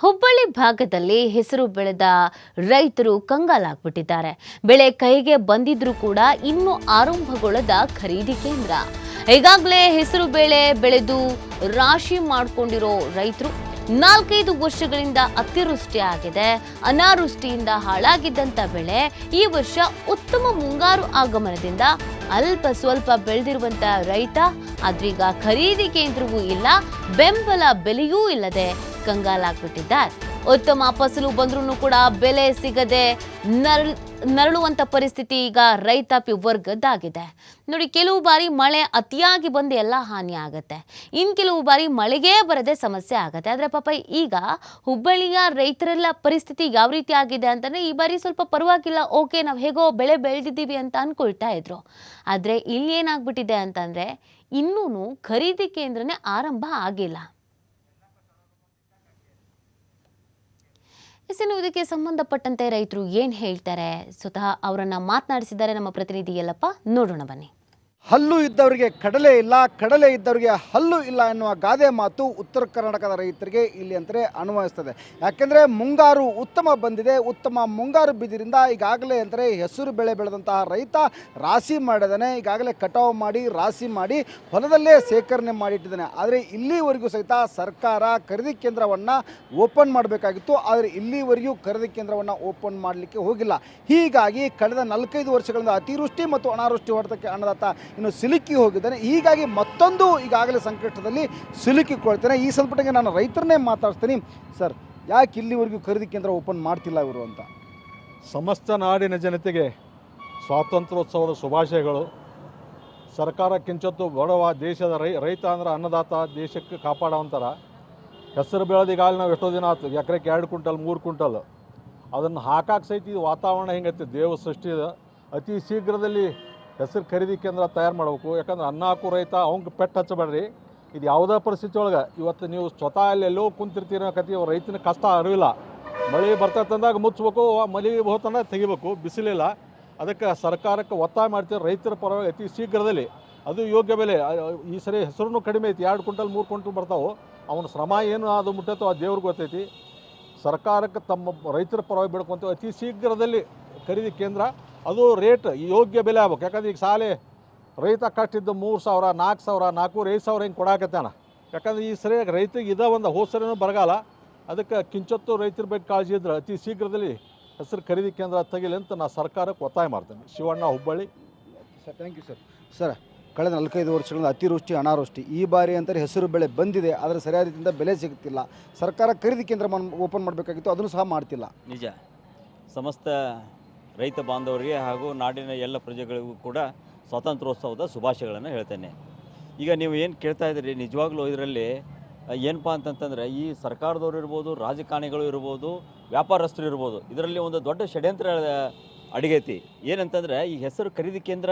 ಹುಬ್ಬಳ್ಳಿ ಭಾಗದಲ್ಲಿ ಹೆಸರು ಬೆಳೆದ ರೈತರು ಕಂಗಾಲಾಗ್ಬಿಟ್ಟಿದ್ದಾರೆ. ಬೆಳೆ ಕೈಗೆ ಬಂದಿದ್ರೂ ಕೂಡ ಇನ್ನೂ ಆರಂಭಗೊಳ್ಳದ ಖರೀದಿ ಕೇಂದ್ರ. ಈಗಾಗಲೇ ಹೆಸರು ಬೆಳೆ ಬೆಳೆದು ರಾಶಿ ಮಾಡಿಕೊಂಡಿರೋ ರೈತರು 4-5 ವರ್ಷಗಳಿಂದ ಅತಿವೃಷ್ಟಿ ಆಗಿದೆ. ಅನಾವೃಷ್ಟಿಯಿಂದ ಹಾಳಾಗಿದ್ದಂಥ ಬೆಳೆ ಈ ವರ್ಷ ಉತ್ತಮ ಮುಂಗಾರು ಆಗಮನದಿಂದ ಅಲ್ಪ ಸ್ವಲ್ಪ ಬೆಳೆದಿರುವಂತ ರೈತ ಆದ್ರೀಗ ಖರೀದಿ ಕೇಂದ್ರವೂ ಇಲ್ಲ, ಬೆಂಬಲ ಬೆಲೆಯೂ ಇಲ್ಲದೆ ಕಂಗಾಲಾಗ್ಬಿಟ್ಟಿದ್ದಾರೆ. ಉತ್ತಮ ಫಸಲು ಬಂದ್ರೂ ಕೂಡ ಬೆಲೆ ಸಿಗದೆ ನರಳುವಂತ ಪರಿಸ್ಥಿತಿ ಈಗ ರೈತಾಪಿ ವರ್ಗದ್ದಾಗಿದೆ. ನೋಡಿ, ಕೆಲವು ಬಾರಿ ಮಳೆ ಅತಿಯಾಗಿ ಬಂದು ಎಲ್ಲ ಹಾನಿ ಆಗತ್ತೆ, ಇನ್ನು ಕೆಲವು ಬಾರಿ ಮಳೆಗೇ ಬರದೆ ಸಮಸ್ಯೆ ಆಗತ್ತೆ. ಆದರೆ ಪಾಪ ಈಗ ಹುಬ್ಬಳ್ಳಿಯ ರೈತರೆಲ್ಲ ಪರಿಸ್ಥಿತಿ ಯಾವ ರೀತಿ ಆಗಿದೆ ಅಂತಂದ್ರೆ, ಈ ಬಾರಿ ಸ್ವಲ್ಪ ಪರವಾಗಿಲ್ಲ, ಓಕೆ ನಾವು ಹೇಗೋ ಬೆಳೆ ಬೆಳೆದಿದ್ದೀವಿ ಅಂತ ಅನ್ಕೊಳ್ತಾ ಇದ್ರು. ಆದರೆ ಇಲ್ಲಿ ಏನಾಗ್ಬಿಟ್ಟಿದೆ ಅಂತಂದ್ರೆ, ಇನ್ನೂ ಖರೀದಿ ಕೇಂದ್ರನೇ ಆರಂಭ ಆಗಿಲ್ಲ. ಇದಕ್ಕೆ ಸಂಬಂಧಪಟ್ಟಂತೆ ರೈತರು ಏನ್ ಹೇಳ್ತಾರೆ, ಸ್ವತಃ ಅವರನ್ನ ಮಾತನಾಡಿಸಿದ್ದಾರೆ ನಮ್ಮ ಪ್ರತಿನಿಧಿ ಯಲ್ಲಪ್ಪ. ನೋಡೋಣ ಬನ್ನಿ. ಹಲ್ಲು ಇದ್ದವರಿಗೆ ಕಡಲೆ ಇಲ್ಲ, ಕಡಲೆ ಇದ್ದವರಿಗೆ ಹಲ್ಲು ಇಲ್ಲ ಎನ್ನುವ ಗಾದೆ ಮಾತು ಉತ್ತರ ಕರ್ನಾಟಕದ ರೈತರಿಗೆ ಇಲ್ಲಿ ಅಂತಲೇ ಅನ್ವಯಿಸ್ತದೆ. ಯಾಕೆಂದರೆ ಮುಂಗಾರು ಉತ್ತಮ ಬಂದಿದೆ. ಉತ್ತಮ ಮುಂಗಾರು ಬಿದ್ದಿರಿಂದ ಈಗಾಗಲೇ ಅಂದರೆ ಹೆಸರು ಬೆಳೆ ಬೆಳೆದಂತಹ ರೈತ ರಾಶಿ ಮಾಡಿದ್ದಾನೆ. ಈಗಾಗಲೇ ಕಟಾವು ಮಾಡಿ ರಾಶಿ ಮಾಡಿ ಹೊಲದಲ್ಲೇ ಶೇಖರಣೆ ಮಾಡಿಟ್ಟಿದ್ದಾನೆ. ಆದರೆ ಇಲ್ಲಿವರೆಗೂ ಸಹಿತ ಸರ್ಕಾರ ಖರೀದಿ ಕೇಂದ್ರವನ್ನು ಓಪನ್ ಮಾಡಬೇಕಾಗಿತ್ತು. ಆದರೆ ಇಲ್ಲಿವರೆಗೂ ಖರೀದಿ ಕೇಂದ್ರವನ್ನು ಓಪನ್ ಮಾಡಲಿಕ್ಕೆ ಹೋಗಿಲ್ಲ. ಹೀಗಾಗಿ ಕಳೆದ 4-5 ವರ್ಷಗಳಿಂದ ಅತಿವೃಷ್ಟಿ ಮತ್ತು ಅನಾವೃಷ್ಟಿ ಹೊಡೆತಕ್ಕೆ ಅನ್ನದಾತ ಇನ್ನು ಸಿಲುಕಿ ಹೋಗಿದ್ದಾನೆ. ಹೀಗಾಗಿ ಮತ್ತೊಂದು ಈಗಾಗಲೇ ಸಂಕಷ್ಟದಲ್ಲಿ ಸಿಲುಕಿಕೊಳ್ತೇನೆ. ಈ ಸ್ವಲ್ಪಟ್ಟಿಗೆ ನಾನು ರೈತರನ್ನೇ ಮಾತಾಡ್ತೀನಿ. ಸರ್, ಯಾಕೆ ಇಲ್ಲಿವರೆಗೂ ಖರೀದಿ ಕೇಂದ್ರ ಓಪನ್ ಮಾಡ್ತಿಲ್ಲ ಇವರು ಅಂತ? ಸಮಸ್ತ ನಾಡಿನ ಜನತೆಗೆ ಸ್ವಾತಂತ್ರ್ಯೋತ್ಸವದ ಶುಭಾಶಯಗಳು. ಸರ್ಕಾರ ಕಿಂಚತ್ತು ಬಡವ ದೇಶದ ರೈತ ಅಂದ್ರೆ ಅನ್ನದಾತ, ದೇಶಕ್ಕೆ ಕಾಪಾಡೋವಂಥರ ಹೆಸರು ಬೆಳೆದಿಗಾಗಲಿ ನಾವು ಎಷ್ಟೋ ದಿನ ಆಯ್ತು, ಎಕರೆಗೆ 2 ಕ್ವಿಂಟಲ್ 3 ಕ್ವಿಂಟಲ್ ಅದನ್ನು ಹಾಕಕ್ಕೆ ಸಹಿತ ಇದು ವಾತಾವರಣ ಹೆಂಗೈತಿ, ದೇವ ಸೃಷ್ಟಿದ ಅತಿ ಶೀಘ್ರದಲ್ಲಿ ಹೆಸರು ಖರೀದಿ ಕೇಂದ್ರ ತಯಾರು ಮಾಡಬೇಕು. ಯಾಕಂದ್ರೆ ಅನ್ನ ಹಾಕೋ ರೈತ ಅವ್ಗೆ ಪೆಟ್ಟು ಹಚ್ಚಬೇಡ್ರಿ. ಇದು ಯಾವುದೇ ಪರಿಸ್ಥಿತಿ ಒಳಗೆ ಇವತ್ತು ನೀವು ಸ್ವತಃ ಅಲ್ಲಿ ಎಲ್ಲೋ ಕುಂತಿರ್ತೀರ ಕತಿ, ರೈತನ ಕಷ್ಟ ಅರಿವಿಲ್ಲ. ಮಳೆ ಬರ್ತಂದಾಗ ಮುಚ್ಚಬೇಕು, ಮಳೆ ಹೋತನ ತೆಗಿಬೇಕು, ಬಿಸಿಲಿಲ್ಲ. ಅದಕ್ಕೆ ಸರ್ಕಾರಕ್ಕೆ ಒತ್ತಾಯ ಮಾಡ್ತೀವಿ, ರೈತರ ಪರವಾಗಿ ಅತಿ ಶೀಘ್ರದಲ್ಲಿ ಅದು ಯೋಗ್ಯ ಬೆಲೆ. ಈ ಸರಿ ಹೆಸರು ಕಡಿಮೆ ಐತಿ, 2 ಕ್ವಿಂಟಲ್ 3 ಕ್ವಿಂಟಲ್ ಬರ್ತಾವೆ. ಅವನ ಶ್ರಮ ಏನು ಅದು ಮುಟ್ಟೈತೋ ಆ ದೇವ್ರಿಗೆ ಗೊತ್ತೈತಿ. ಸರ್ಕಾರಕ್ಕೆ ತಮ್ಮ ರೈತರ ಪರವಾಗಿ ಬೆಳ್ಕೊಂತೀವಿ, ಅತಿ ಶೀಘ್ರದಲ್ಲಿ ಖರೀದಿ ಕೇಂದ್ರ ಅದು ರೇಟ್ ಯೋಗ್ಯ ಬೆಲೆ ಆಗ್ಬೇಕು. ಯಾಕಂದ್ರೆ ಈಗ ಸಾಲೆ ರೈತ ಕಷ್ಟಿದ್ದು 3,000 4,000 4,500 ಹಿಂಗೆ ಕೊಡಾಕತ್ತಾನ. ಯಾಕಂದ್ರೆ ಈ ಸರಿ ರೈತರಿಗೆ ಇದ ಒಂದು ಹೋಸರಿನೂ ಬರಗಾಲ. ಅದಕ್ಕೆ ಕಿಂಚತ್ತು ರೈತರ ಬಗ್ಗೆ ಕಾಳಜಿ ಇದ್ರೆ ಅತಿ ಶೀಘ್ರದಲ್ಲಿ ಹೆಸರು ಖರೀದಿ ಕೇಂದ್ರ ತೆಗಿಲಿ ಅಂತ ನಾನು ಸರ್ಕಾರಕ್ಕೆ ಒತ್ತಾಯ ಮಾಡ್ತೇನೆ. Shivanna, Hubballi. Sir, thank you sir. Sir, ಕಳೆದ 4-5 ವರ್ಷಗಳಿಂದ ಅತಿವೃಷ್ಟಿ ಅನಾವೃಷ್ಟಿ, ಈ ಬಾರಿ ಅಂತಾರೆ ಹೆಸರು ಬೆಳೆ ಬಂದಿದೆ, ಆದರೆ ಸರಿಯಾದ ರೀತಿಯಿಂದ ಬೆಲೆ ಸಿಗುತ್ತಿಲ್ಲ. ಸರ್ಕಾರ ಖರೀದಿ ಕೇಂದ್ರ ಓಪನ್ ಮಾಡಬೇಕಾಗಿತ್ತು, ಅದನ್ನು ಸಹ ಮಾಡ್ತಿಲ್ಲ. ನಿಜ. ಸಮಸ್ತ ರೈತ ಬಾಂಧವರಿಗೆ ಹಾಗೂ ನಾಡಿನ ಎಲ್ಲ ಪ್ರಜೆಗಳಿಗೂ ಕೂಡ ಸ್ವಾತಂತ್ರ್ಯೋತ್ಸವದ ಶುಭಾಶಯಗಳನ್ನು ಹೇಳ್ತೇನೆ. ಈಗ ನೀವು ಏನು ಕೇಳ್ತಾ ಇದ್ದೀರಿ, ನಿಜವಾಗ್ಲೂ ಇದರಲ್ಲಿ ಏನಪ್ಪ ಅಂತಂತಂದರೆ, ಈ ಸರ್ಕಾರದವರು ಇರ್ಬೋದು, ರಾಜಕಾರಣಿಗಳು ಇರ್ಬೋದು, ವ್ಯಾಪಾರಸ್ಥರು ಇರ್ಬೋದು, ಇದರಲ್ಲಿ ಒಂದು ದೊಡ್ಡ ಷಡ್ಯಂತ್ರ ಅಡಿಗೈತಿ. ಏನಂತಂದರೆ, ಈ ಹೆಸರು ಖರೀದಿ ಕೇಂದ್ರ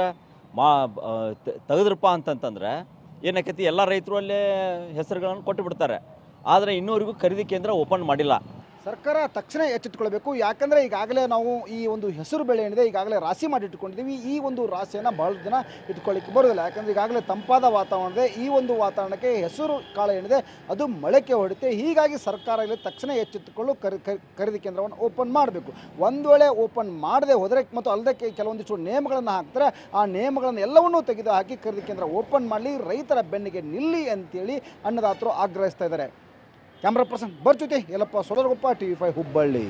ತೆಗೆದ್ರಪ್ಪ ಅಂತಂತಂದ್ರೆ ಏನಾಕೈತಿ, ಎಲ್ಲ ರೈತರು ಅಲ್ಲೇ ಹೆಸರುಗಳನ್ನು ಕೊಟ್ಟು ಬಿಡ್ತಾರೆ. ಆದರೆ ಇನ್ನೂವರೆಗೂ ಖರೀದಿ ಕೇಂದ್ರ ಓಪನ್ ಮಾಡಿಲ್ಲ. ಸರ್ಕಾರ ತಕ್ಷಣ ಎಚ್ಚೆತ್ತುಕೊಳ್ಬೇಕು. ಯಾಕಂದರೆ ಈಗಾಗಲೇ ನಾವು ಈ ಒಂದು ಹೆಸರು ಬೆಳೆ ಏನಿದೆ ಈಗಾಗಲೇ ರಾಶಿ ಮಾಡಿ ಇಟ್ಕೊಂಡಿದ್ದೀವಿ. ಈ ಒಂದು ರಾಶಿಯನ್ನು ಭಾಳ ದಿನ ಇಟ್ಕೊಳ್ಳಿಕ್ಕೆ ಬರೋದಿಲ್ಲ. ಯಾಕಂದರೆ ಈಗಾಗಲೇ ತಂಪಾದ ವಾತಾವರಣದೆ ಈ ಒಂದು ವಾತಾವರಣಕ್ಕೆ ಹೆಸರು ಕಾಳು ಏನಿದೆ ಅದು ಮೊಳಕೆ ಹೊಡುತ್ತೆ. ಹೀಗಾಗಿ ಸರ್ಕಾರ ಇಲ್ಲಿ ತಕ್ಷಣ ಎಚ್ಚೆತ್ತುಕೊಳ್ಳು ಖರೀದಿ ಕೇಂದ್ರವನ್ನು ಓಪನ್ ಮಾಡಬೇಕು. ಒಂದು ವೇಳೆ ಓಪನ್ ಮಾಡದೆ ಹೋದರೆ ಮತ್ತು ಅಲ್ಲದೆ ಕೆಲವೊಂದಿಷ್ಟು ನೇಮಗಳನ್ನು ಹಾಕ್ತಾರೆ, ಆ ನೇಮಗಳನ್ನು ಎಲ್ಲವನ್ನೂ ತೆಗೆದು ಹಾಕಿ ಖರೀದಿ ಕೇಂದ್ರ ಓಪನ್ ಮಾಡಲಿ, ರೈತರ ಬೆನ್ನಿಗೆ ನಿಲ್ಲಿ ಅಂತೇಳಿ ಅನ್ನದಾತರು ಆಗ್ರಹಿಸ್ತಾ ಇದ್ದಾರೆ. ಕ್ಯಾಮ್ರಾ ಪರ್ಸನ್ ಜೊತೆ ಯಲ್ಲಪ್ಪ ಸೋದರಗೊಪ್ಪ, TV5 ಹುಬ್ಬಳ್ಳಿ.